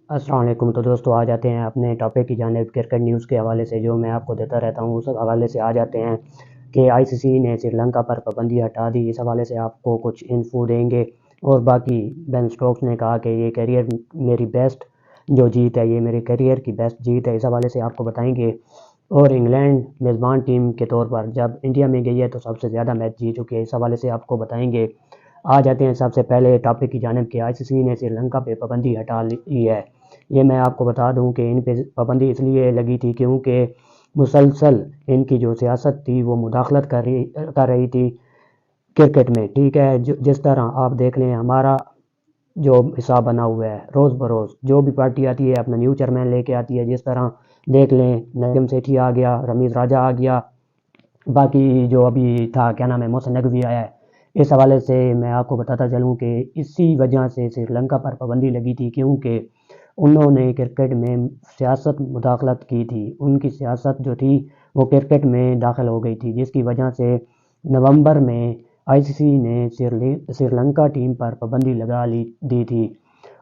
السلام علیکم۔ تو دوستو آ جاتے ہیں اپنے ٹاپک کی جانب کرکٹ نیوز کے حوالے سے جو میں آپ کو دیتا رہتا ہوں، اس حوالے سے آ جاتے ہیں کہ آئی سی سی نے سری لنکا پر پابندی ہٹا دی۔ اس حوالے سے آپ کو کچھ انفو دیں گے، اور باقی بین اسٹوکس نے کہا کہ یہ کیریئر میری بیسٹ جو جیت ہے، یہ میرے کیریئر کی بیسٹ جیت ہے، اس حوالے سے آپ کو بتائیں گے۔ اور انگلینڈ میزبان ٹیم کے طور پر جب انڈیا میں گئی ہے تو سب سے زیادہ میچ جیت چکی ہے، اس حوالے سے آپ کو بتائیں گے۔ آ جاتے ہیں سب سے پہلے ٹاپک کی جانب کہ آئی سی سی نے سری لنکا پہ پابندی ہٹا لی ہے۔ یہ میں آپ کو بتا دوں کہ ان پہ پابندی اس لیے لگی تھی کیونکہ مسلسل ان کی جو سیاست تھی وہ مداخلت کر رہی تھی کرکٹ میں، ٹھیک ہے۔ جس طرح آپ دیکھ لیں ہمارا جو حساب بنا ہوا ہے، روز بروز جو بھی پارٹی آتی ہے اپنا نیو چیئرمین لے کے آتی ہے، جس طرح دیکھ لیں نجم سیٹھی آ گیا، رمیز راجہ آ گیا، باقی جو ابھی تھا کیا نام ہے محسن نقوی آیا ہے۔ اس حوالے سے میں آپ کو بتاتا چلوں کہ اسی وجہ سے سری لنکا پر پابندی لگی تھی، کیونکہ انہوں نے کرکٹ میں سیاست مداخلت کی تھی، ان کی سیاست جو تھی وہ کرکٹ میں داخل ہو گئی تھی، جس کی وجہ سے نومبر میں آئی سی سی نے سری لنکا ٹیم پر پابندی لگا دی تھی،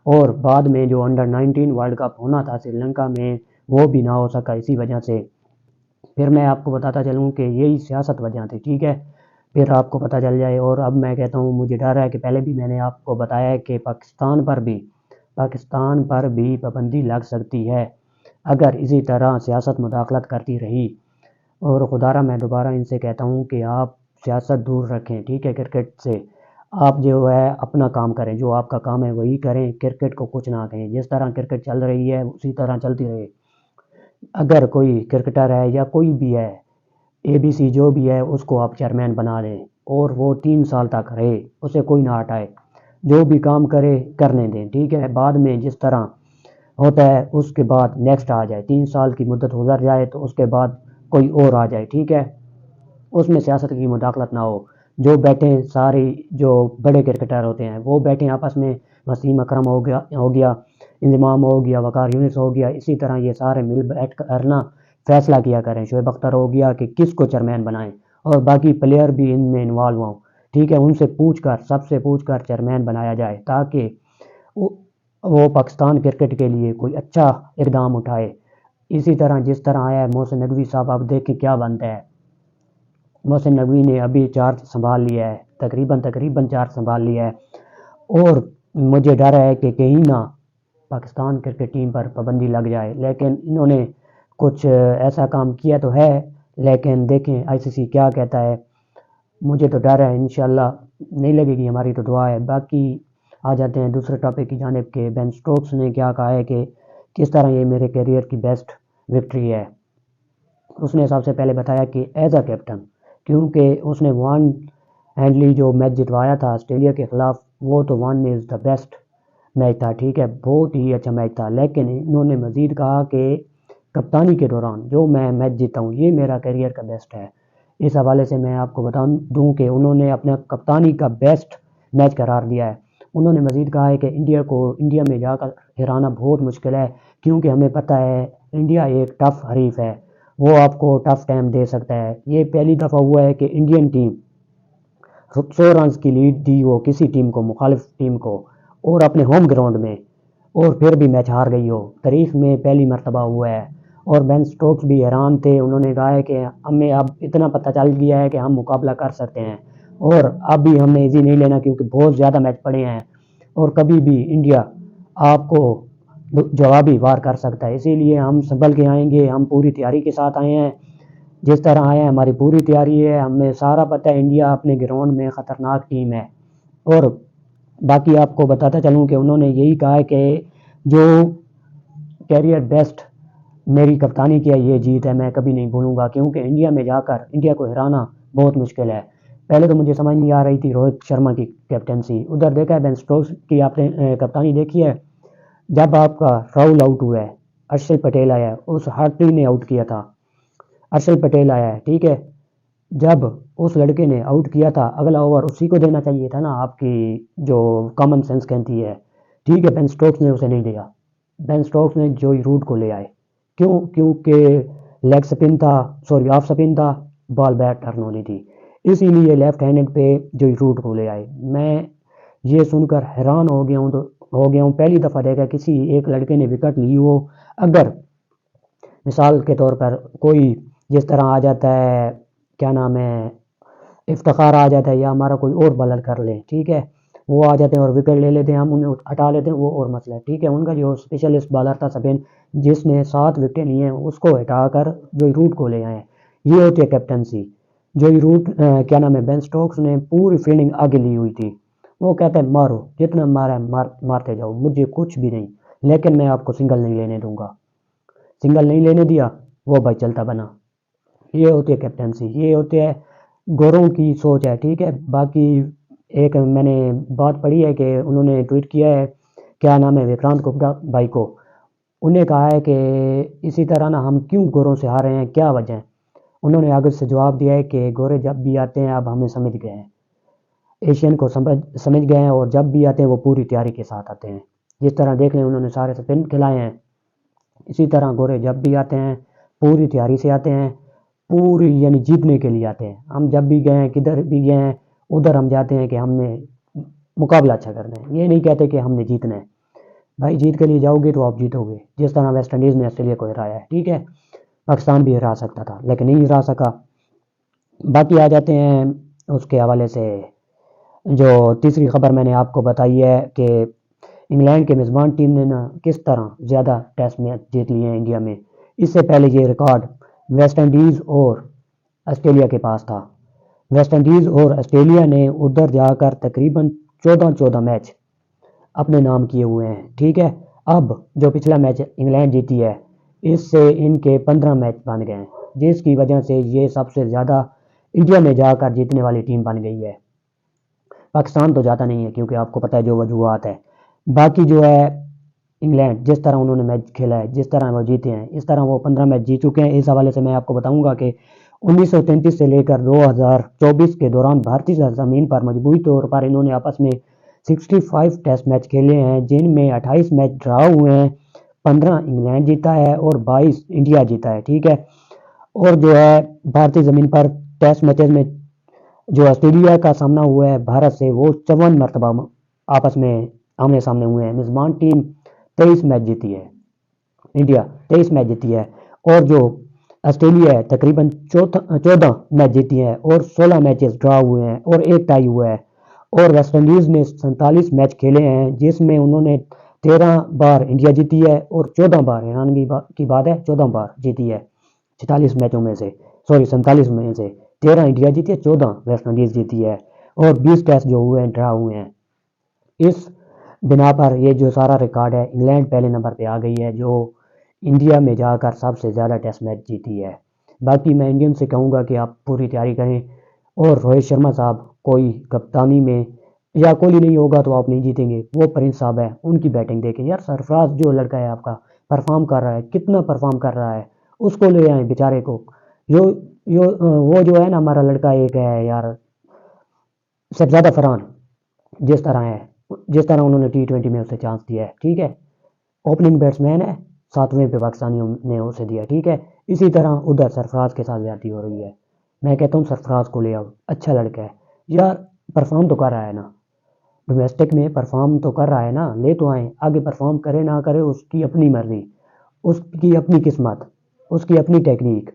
اور بعد میں جو انڈر-19 ورلڈ کپ ہونا تھا سری لنکا میں وہ بھی نہ ہو سکا اسی وجہ سے۔ پھر میں آپ کو بتاتا چلوں کہ یہی سیاست وجہ تھی، ٹھیک ہے، پھر آپ کو پتہ چل جائے۔ اور اب میں کہتا ہوں مجھے ڈر ہے کہ پہلے بھی میں نے آپ کو بتایا ہے کہ پاکستان پر بھی پابندی لگ سکتی ہے اگر اسی طرح سیاست مداخلت کرتی رہی۔ اور خدارہ میں دوبارہ ان سے کہتا ہوں کہ آپ سیاست دور رکھیں، ٹھیک ہے، کرکٹ سے آپ جو ہے اپنا کام کریں، جو آپ کا کام ہے وہی کریں، کرکٹ کو کچھ نہ کہیں۔ جس طرح کرکٹ چل رہی ہے اسی طرح چلتی رہے۔ اگر کوئی کرکٹر ہے یا کوئی بھی ہے، اے بی سی جو بھی ہے، اس کو آپ چیئرمین بنا دیں اور وہ 3 سال تک رہے، اسے کوئی نہ ہٹائے، جو بھی کام کرے کرنے دیں، ٹھیک ہے۔ بعد میں جس طرح ہوتا ہے اس کے بعد نیکسٹ آ جائے، 3 سال کی مدت گزر جائے تو اس کے بعد کوئی اور آ جائے، ٹھیک ہے، اس میں سیاست کی مداخلت نہ ہو۔ جو بیٹھیں سارے جو بڑے کرکٹر ہوتے ہیں وہ بیٹھیں آپس میں، وسیم اکرم ہو گیا، انضمام ہو گیا، وقار یونس ہو گیا، اسی طرح یہ سارے مل بیٹھ کر نا فیصلہ کیا کریں۔ شعیب اختر ہو گیا کہ کس کو چیئرمین بنائیں، اور باقی پلیئر بھی ان میں انوالو ہوں، ٹھیک ہے، ان سے سب سے پوچھ کر چیئرمین بنایا جائے تاکہ وہ پاکستان کرکٹ کے لیے کوئی اچھا اقدام اٹھائے۔ اسی طرح جس طرح آیا ہے محسن نقوی صاحب، آپ دیکھیں کیا بنتا ہے۔ محسن نقوی نے ابھی چارج سنبھال لیا ہے، تقریباً چارج سنبھال لیا ہے، اور مجھے ڈر ہے کہ کہیں نہ پاکستان کرکٹ ٹیم پر پابندی لگ جائے، لیکن انہوں نے کچھ ایسا کام کیا تو ہے، لیکن دیکھیں آئی سی سی کیا کہتا ہے۔ مجھے تو ڈر ہے، انشاءاللہ نہیں لگے گی، ہماری تو دعا ہے۔ باقی آ جاتے ہیں دوسرے ٹاپک کی جانب کہ بین اسٹوکس نے کیا کہا ہے کہ کس طرح یہ میرے کیریئر کی بیسٹ وکٹری ہے۔ اس نے سب سے پہلے بتایا کہ ایز اے کیپٹن، کیونکہ اس نے وان ہینڈلی جو میچ جتوایا تھا آسٹریلیا کے خلاف، وہ تو one is the best match تھا، ٹھیک ہے، بہت ہی اچھا میچ تھا، لیکن انہوں نے مزید کہا کہ کپتانی کے دوران جو میں میچ جیتا ہوں یہ میرا کیریئر کا بیسٹ ہے۔ اس حوالے سے میں آپ کو بتا دوں کہ انہوں نے اپنا کپتانی کا بیسٹ میچ قرار دیا ہے۔ انہوں نے مزید کہا ہے کہ انڈیا میں جا کر ہرانا بہت مشکل ہے، کیونکہ ہمیں پتہ ہے انڈیا ایک ٹف حریف ہے، وہ آپ کو ٹف ٹائم دے سکتا ہے۔ یہ پہلی دفعہ ہوا ہے کہ انڈین ٹیم 100 رنز کی لیڈ دی ہو کسی ٹیم کو، مخالف ٹیم کو، اور اپنے ہوم گراؤنڈ میں، اور پھر بھی میچ ہار گئی ہو، تاریخ میں پہلی مرتبہ ہوا ہے۔ اور بین اسٹوکس بھی حیران تھے، انہوں نے کہا ہے کہ ہمیں اب اتنا پتہ چل گیا ہے کہ ہم مقابلہ کر سکتے ہیں، اور اب بھی ہم نے ایزی نہیں لینا کیونکہ بہت زیادہ میچ پڑے ہیں، اور کبھی بھی انڈیا آپ کو جوابی وار کر سکتا ہے، اسی لیے ہم سنبھل کے آئیں گے، ہم پوری تیاری کے ساتھ آئے ہیں، جس طرح آئے ہیں ہماری پوری تیاری ہے، ہمیں سارا پتہ ہے انڈیا اپنے گراؤنڈ میں خطرناک ٹیم ہے۔ اور باقی آپ کو بتاتا چلوں کہ انہوں نے یہی کہا ہے کہ جو کیریئر بیسٹ میری کپتانی کیا یہ جیت ہے میں کبھی نہیں بھولوں گا، کیونکہ انڈیا میں جا کر انڈیا کو ہرانا بہت مشکل ہے۔ پہلے تو مجھے سمجھ نہیں آ رہی تھی روہت شرما کی کیپٹنسی، ادھر دیکھا ہے بین اسٹوکس کی آپ نے کپتانی دیکھی ہے، جب آپ کا راہل آؤٹ ہوا ہے، ارشل پٹیل آیا ہے، اس ہارٹری نے آؤٹ کیا تھا، ارشل پٹیل آیا ہے، ٹھیک ہے، جب اس لڑکے نے آؤٹ کیا تھا اگلا اوور اسی کو دینا چاہیے تھا نا، آپ کی جو کامن سینس کہتی ہے، ٹھیک ہے، بین اسٹوکس نے اسے نہیں دیا، بین اسٹوکس نے جوئی روٹ کو لے آئے، کیونکہ لیگ سپن تھا، آف سپن تھا، بال بیٹ ٹرن ہونی تھی، اسی لیے لیفٹ ہینڈڈ پہ جوئی روٹ کو لے آئے۔ میں یہ سن کر حیران ہو گیا ہوں، تو ہو گیا ہوں، پہلی دفعہ دیکھا کسی ایک لڑکے نے وکٹ لی ہو. اگر مثال کے طور پر کوئی جس طرح آ جاتا ہے، کیا نام ہے، افتخار آ جاتا ہے، یا ہمارا کوئی اور بالر کر لیں، ٹھیک ہے، وہ آ جاتے ہیں اور وکٹ لے لیتے ہیں، ہم انہیں ہٹا لیتے ہیں، وہ اور مسئلہ ہے، ٹھیک ہے. ان کا جو اسپیشلسٹ بالر تھا سپین، جس نے 7 وکٹیں لی ہیں، اس کو ہٹا کر جو روٹ کو لے آئے ہیں. یہ ہوتی ہے کیپٹنسی. جو روٹ کیا نام ہے، بین سٹوکس نے پوری فیلڈنگ آگے لی ہوئی تھی. وہ کہتا ہے مارو جتنا مارا ہے مارتے جاؤ، مجھے کچھ بھی نہیں، لیکن میں آپ کو سنگل نہیں لینے دوں گا. سنگل نہیں لینے دیا، وہ بھائی چلتا بنا. یہ ہوتی ہے کیپٹنسی، یہ ہوتے ہے گوروں کی سوچ ہے، ٹھیک ہے. باقی ایک میں نے بات پڑھی ہے کہ انہوں نے ٹویٹ کیا ہے، کیا نام ہے، وکرانت گپتا بھائی کو. انہیں کہا ہے کہ اسی طرح نا ہم کیوں گوروں سے ہار رہے ہیں، کیا وجہ ہے. انہوں نے آگے سے جواب دیا ہے کہ گورے جب بھی آتے ہیں اب ہمیں سمجھ گئے ہیں، ایشین کو سمجھ گئے ہیں، اور جب بھی آتے ہیں وہ پوری تیاری کے ساتھ آتے ہیں. جس طرح دیکھ لیں انہوں نے سارے سپن کھلائے ہیں، اسی طرح گورے جب بھی آتے ہیں پوری تیاری سے آتے ہیں، پوری یعنی جیتنے کے لیے آتے ہیں. ہم جب بھی گئے ہیں، کدھر بھی گئے ہیں، ادھر ہم جاتے ہیں کہ ہم نے مقابلہ اچھا کرنا ہے. یہ نہیں کہتے کہ ہم نے جیتنا ہے. بھائی جیت کے لیے جاؤ گے تو آپ جیتو گے. جس طرح ویسٹ انڈیز نے آسٹریلیا کو ہرایا ہے، ٹھیک ہے، پاکستان بھی ہرا سکتا تھا لیکن نہیں ہرا سکا. باقی آ جاتے ہیں اس کے حوالے سے. جو تیسری خبر میں نے آپ کو بتائی ہے کہ انگلینڈ کے میزبان ٹیم نے نا کس طرح زیادہ ٹیسٹ میچ جیت لیے ہیں انڈیا میں. اس سے پہلے یہ ریکارڈ ویسٹ انڈیز اور آسٹریلیا کے پاس تھا. ویسٹ انڈیز اور آسٹریلیا نے ادھر جا کر تقریباً 14 میچ اپنے نام کیے ہوئے ہیں، ٹھیک ہے. اب جو پچھلا میچ انگلینڈ جیتی ہے، اس سے ان کے 15 میچ بن گئے ہیں، جس کی وجہ سے یہ سب سے زیادہ انڈیا میں جا کر جیتنے والی ٹیم بن گئی ہے. پاکستان تو جاتا نہیں ہے کیونکہ آپ کو پتہ ہے جو وجوہات ہے. باقی جو ہے انگلینڈ جس طرح انہوں نے میچ کھیلا ہے، جس طرح وہ جیتے ہیں، اس طرح وہ 15 میچ جیت چکے ہیں. اس حوالے سے میں آپ کو بتاؤں گا کہ 1933 سے لے کر 2024 کے دوران بھارتی زمین پر مجموعی طور پر انہوں نے آپس میں 65 ٹیسٹ میچ کھیلے ہیں، جن میں 28 میچ ڈرا ہوئے ہیں، 15 انگلینڈ جیتا ہے اور 22 انڈیا جیتا ہے، ٹھیک ہے. اور جو ہے بھارتی زمین پر ٹیسٹ میچز میں جو آسٹریلیا کا سامنا ہوا ہے بھارت سے، وہ 54 مرتبہ آپس میں آمنے سامنے ہوئے ہیں. میزبان ٹیم 23 میچ جیتی ہے، انڈیا 23 میچ جیتی ہے، اور جو آسٹریلیا ہے تقریباً 14 میچ جیتی ہے اور 16 میچز ڈرا ہوئے ہیں اور ایک ٹائی ہوا ہے. اور ویسٹ انڈیز نے 47 میچ کھیلے ہیں، جس میں انہوں نے 13 بار انڈیا جیتی ہے اور 14 بار، حیرانگی کی بات ہے 14 بار جیتی ہے 46 میچوں میں سے، 47 میں سے 13 انڈیا جیتی ہے، 14 ویسٹ انڈیز جیتی ہے، اور 20 ٹیسٹ جو ہوئے ہیں ڈرا ہوئے ہیں. اس بنا پر یہ جو سارا ریکارڈ ہے، انگلینڈ پہلے نمبر پہ آ گئی ہے جو انڈیا میں جا کر سب سے زیادہ ٹیسٹ میچ جیتی ہے. باقی میں انڈین سے کہوں گا کہ آپ پوری تیاری کریں، اور روہت شرما صاحب کوئی کپتانی میں، یا کوہلی نہیں ہوگا تو آپ نہیں جیتیں گے، وہ پرنس صاحب ہے، ان کی بیٹنگ دیکھیں. یار سرفراز جو لڑکا ہے آپ کا پرفارم کر رہا ہے، کتنا پرفارم کر رہا ہے، اس کو لے آئیں بیچارے کو. وہ جو ہے نا ہمارا لڑکا ایک ہے یار، شہزادہ فرحان، جس طرح ہے، جس طرح انہوں نے T20 میں اسے چانس دیا ہے، ٹھیک ہے، اوپننگ بیٹسمین ہے، 7ویں پہ پاکستانیوں نے اسے دیا، ٹھیک ہے. اسی طرح ادھر سرفراز کے ساتھ زیادتی ہو رہی ہے. میں کہتا ہوں سرفراز کو لے آؤ، اچھا لڑکا ہے یار، پرفارم تو کر رہا ہے نا ڈومیسٹک میں، پرفارم تو کر رہا ہے نا، لے تو آئیں. آگے پرفارم کرے نہ کرے اس کی اپنی مرضی، اس کی اپنی قسمت، اس کی اپنی ٹیکنیک،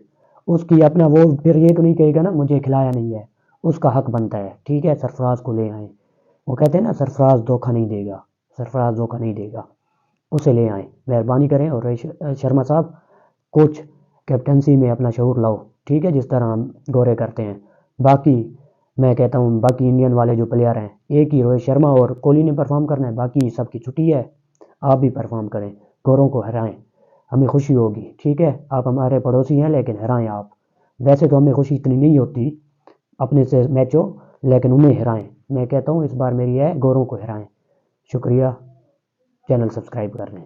اس کی اپنا، وہ پھر یہ تو نہیں کہے گا نا مجھے کھلایا نہیں ہے، اس کا حق بنتا ہے، ٹھیک ہے. سرفراز کو لے آئیں. وہ کہتے ہیں نا سرفراز دھوکہ نہیں دے گا، سرفراز دھوکہ نہیں دے گا، اسے لے آئیں، مہربانی کریں. اور شرما صاحب کچھ کیپٹنسی میں اپنا شعور لاؤ، ٹھیک ہے، جس طرح ہم گورے کرتے ہیں. باقی میں کہتا ہوں باقی انڈین والے جو پلیئر ہیں، ایک ہی روہت شرما اور کوہلی نے پرفارم کرنا ہے، باقی سب کی چھٹی ہے. آپ بھی پرفارم کریں، گوروں کو ہرائیں، ہمیں خوشی ہوگی، ٹھیک ہے. آپ ہمارے پڑوسی ہیں لیکن ہرائیں آپ. ویسے تو ہمیں خوشی اتنی نہیں ہوتی اپنے سے میچوں، لیکن انہیں ہرائیں. میں کہتا ہوں اس بار میری ہے گوروں کو ہرائیں. شکریہ، چینل سبسکرائب کر لیں.